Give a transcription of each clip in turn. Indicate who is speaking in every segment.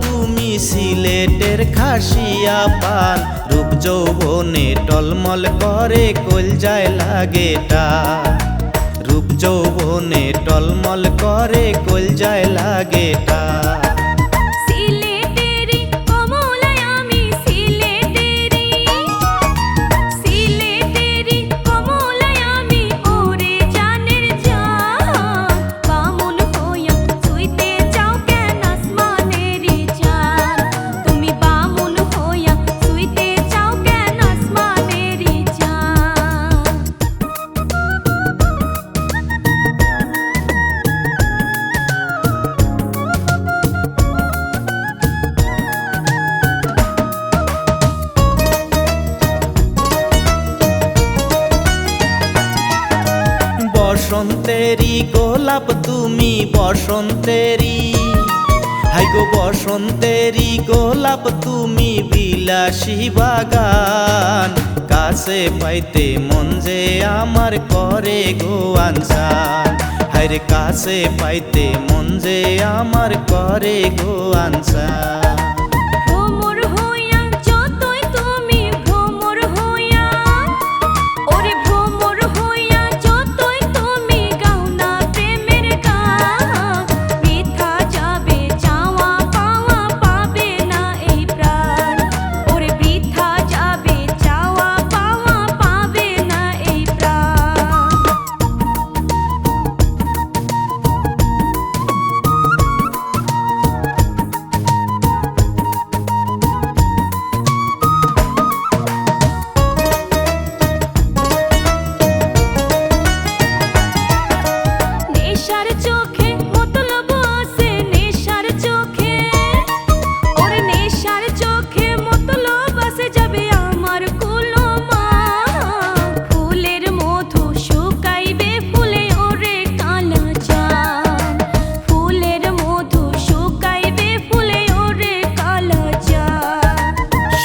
Speaker 1: তুমি সিলেটের খাসিয়া পান, রূপ যৌবনে টলমল করে কলজায় লাগে টান। রূপ যৌবনে টলমল করে কলজায় লাগে টান। বসন্তেরি গোলাপ তুমি বসন্তেরি, হাই গো বসন্তেরি গোলাপ তুমি বিলাসী বাগান। কাছে পাইতে মন যে আমার করে গো আনসান, হায়রে কাছে পাইতে মন যে আমার করে গো আনসান।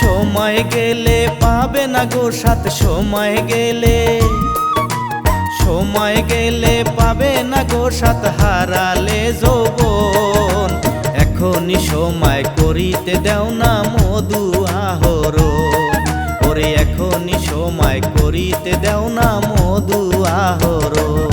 Speaker 1: সময় গেলে পাবে না গো সাথ, সময় গেলে পাবে না গো সাথ, হারালে যৌবন। এখনই সময় করিতে দেও না মধু আহরণ, ওরে এখনই সময় করিতে দেও না মধু আহরণ।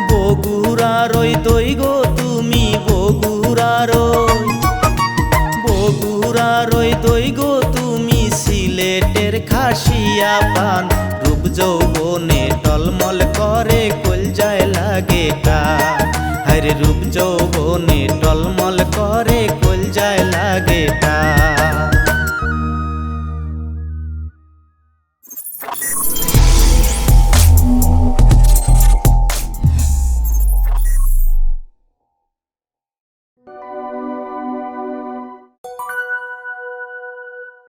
Speaker 1: বগুড়ারই দই গো তুমি বগুড়ারই দই গো তুমি সিলেটের খাসিয়া পান, রূপ যৌবনে